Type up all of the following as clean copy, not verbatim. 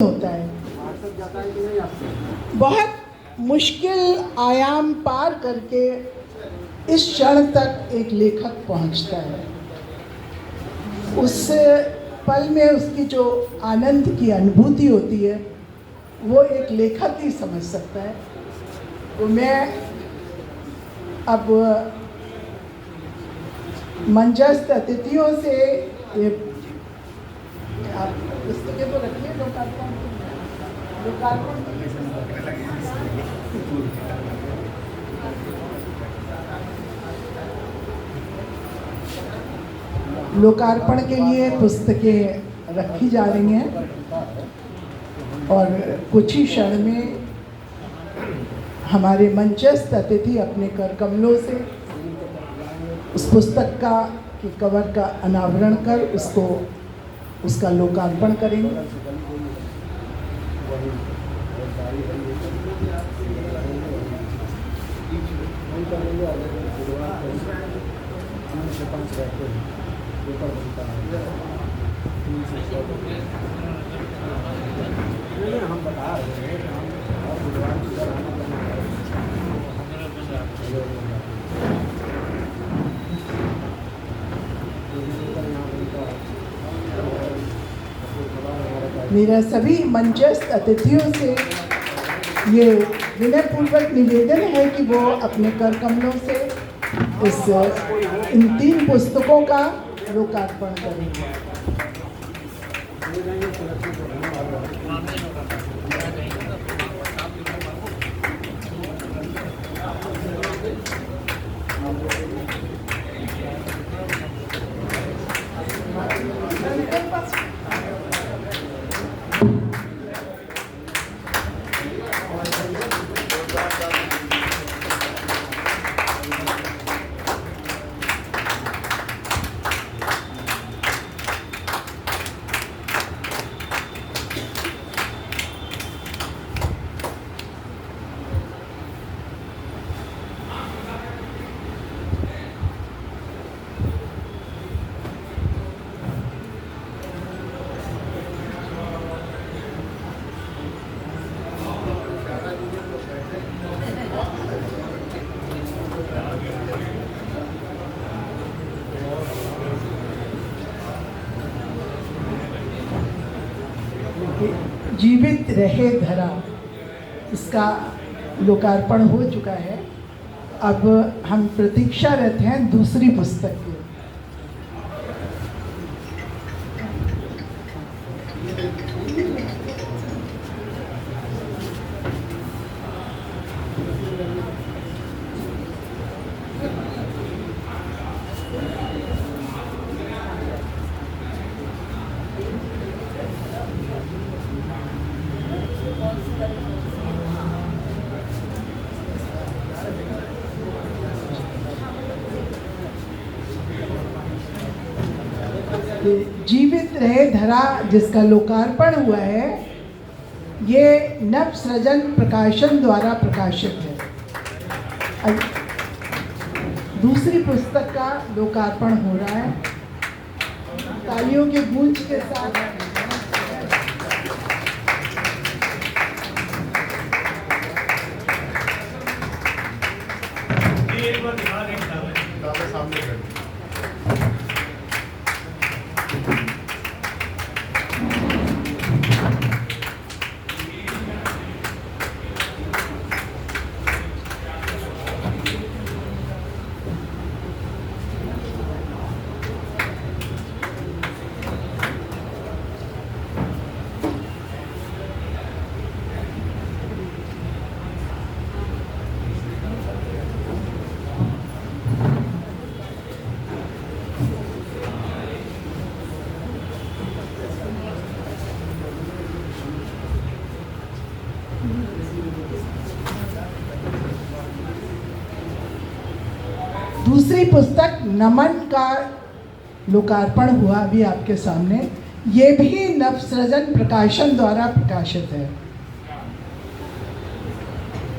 होता है। बहुत मुश्किल आयाम पार करके इस क्षण तक एक लेखक पहुंचता है। उस पल में उसकी जो आनंद की अनुभूति होती है वो एक लेखक ही समझ सकता है। तो मैं अब मंचस्थ अतिथियों से आप पुस्तकें तो रखिए, लोकार्पण के लिए पुस्तकें रखी जा रही हैं और कुछ ही क्षण में हमारे मंचस्थ अतिथि अपने कर कमलों से उस पुस्तक का के कवर का अनावरण कर उसका लोकार्पण करेंगे। हम बता रहे हैं हम बुधवार मेरा सभी मंचस्थ अतिथियों से ये विनयपूर्वक निवेदन है कि वो अपने कर कमलों से इन 3 पुस्तकों का लोकार्पण करेंगे। जीवित रहे धरा, इसका लोकार्पण हो चुका है। अब हम प्रतीक्षारत हैं दूसरी पुस्तक की। जीवित रहे धरा जिसका लोकार्पण हुआ है, ये नव सृजन प्रकाशन द्वारा प्रकाशित है। दूसरी पुस्तक का लोकार्पण हो रहा है। तालियों के गूंज के साथ दूसरी पुस्तक नमन का लोकार्पण हुआ अभी आपके सामने। ये भी नवसृजन प्रकाशन द्वारा प्रकाशित है।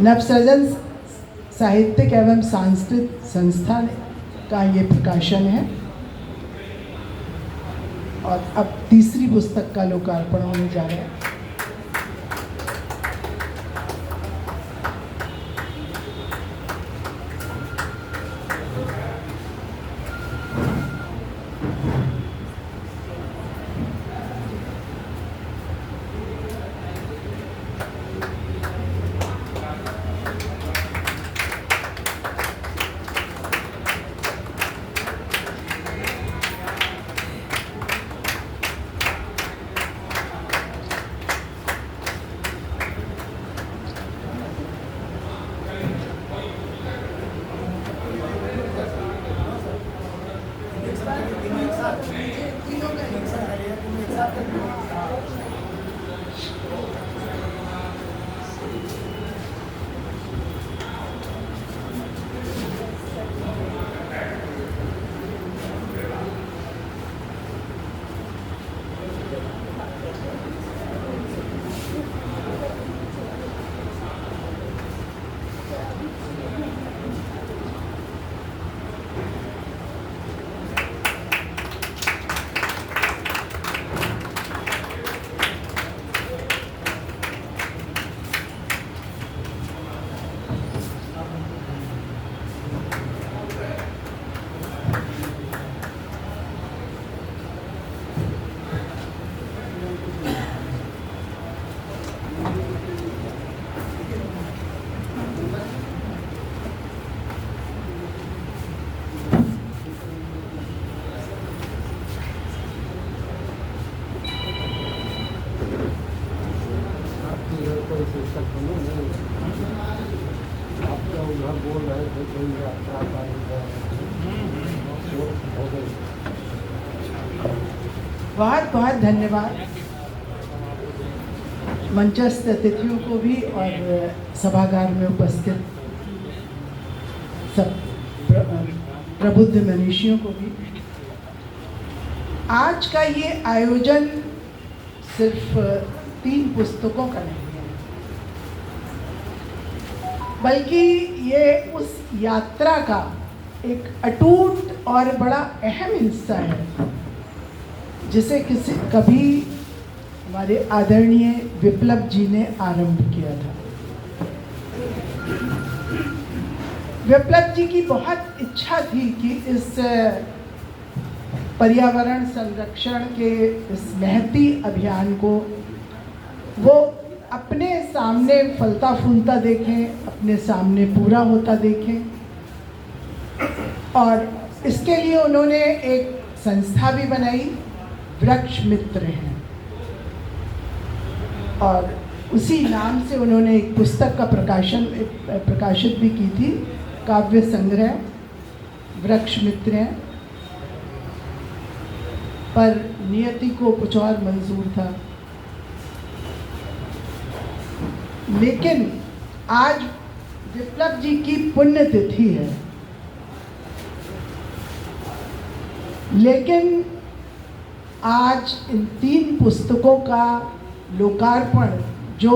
नवसृजन साहित्यिक एवं सांस्कृतिक संस्थान का ये प्रकाशन है। और अब तीसरी पुस्तक का लोकार्पण होने जा रहा है। कोई शीर्षक तो नहीं आप तो उधर बोल रहे थे कोई यात्रा का हो गई। बहुत बहुत धन्यवाद मंचस्थ अतिथियों को भी और सभागार में उपस्थित सब प्रबुद्ध मनीषियों को भी। आज का ये आयोजन सिर्फ 3 पुस्तकों का नहीं है, बल्कि ये उस यात्रा का एक अटूट और बड़ा अहम हिस्सा है जिसे कभी हमारे आदरणीय विप्लव जी ने आरंभ किया था। विप्लव जी की बहुत इच्छा थी कि इस पर्यावरण संरक्षण के इस महती अभियान को वो अपने सामने फलता फूलता देखें, अपने सामने पूरा होता देखें। और इसके लिए उन्होंने एक संस्था भी बनाई, वृक्ष मित्र हैं, और उसी नाम से उन्होंने एक पुस्तक का प्रकाशित भी की थी, काव्य संग्रह वृक्ष मित्र हैं। पर नियति को कुछ और मंजूर था। लेकिन आज विप्लव जी की पुण्यतिथि है, लेकिन आज इन 3 पुस्तकों का लोकार्पण, जो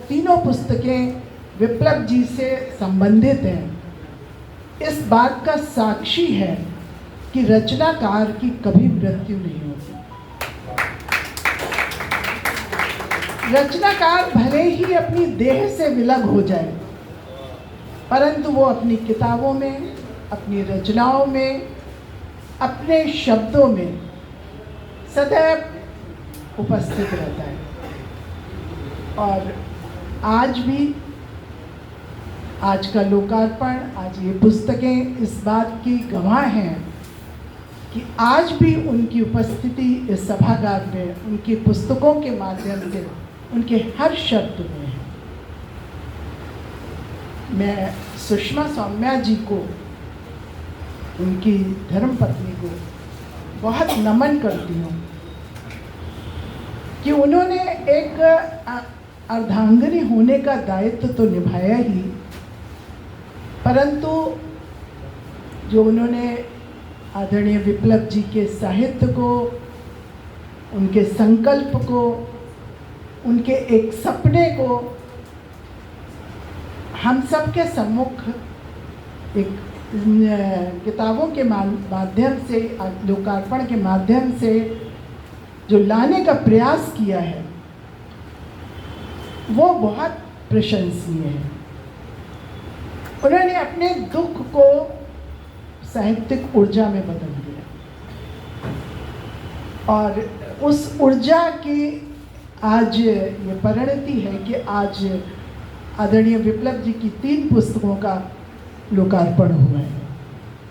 तीनों पुस्तकें विप्लव जी से संबंधित हैं, इस बात का साक्षी है कि रचनाकार की कभी मृत्यु नहीं होती। रचनाकार भले ही अपनी देह से विलग हो जाए, परंतु वो अपनी किताबों में, अपनी रचनाओं में, अपने शब्दों में सदैव उपस्थित रहता है। और आज भी, आज का लोकार्पण, आज ये पुस्तकें इस बात की गवाह हैं कि आज भी उनकी उपस्थिति इस सभागार में, उनकी पुस्तकों के माध्यम से, उनके हर शब्द में है। मैं सुषमा सौम्या जी को, उनकी धर्मपत्नी को बहुत नमन करती हूँ कि उन्होंने एक अर्धांगिनी होने का दायित्व तो निभाया ही, परंतु जो उन्होंने आदरणीय विप्लव जी के साहित्य को, उनके संकल्प को, उनके एक सपने को हम सब के सम्मुख एक किताबों के माध्यम से, लोकार्पण के माध्यम से जो लाने का प्रयास किया है, वो बहुत प्रशंसनीय है। उन्होंने अपने दुख को साहित्यिक ऊर्जा में बदल दिया, और उस ऊर्जा की आज ये परिणति है कि आज आदरणीय विप्लव जी की 3 पुस्तकों का लोकार्पण हुआ है।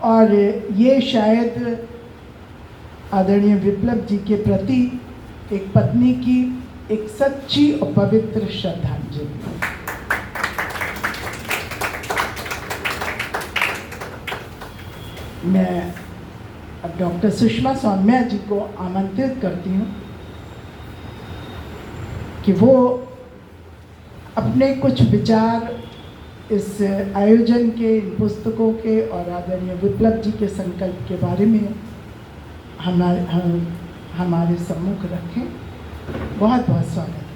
और ये शायद आदरणीय विप्लव जी के प्रति एक पत्नी की एक सच्ची और पवित्र श्रद्धांजलि। मैं अब डॉक्टर सुषमा सौम्या जी को आमंत्रित करती हूँ कि वो अपने कुछ विचार इस आयोजन के, इन पुस्तकों के और आदरणीय विप्लव जी के संकल्प के बारे में हमारे सम्मुख रखें। बहुत बहुत स्वागत।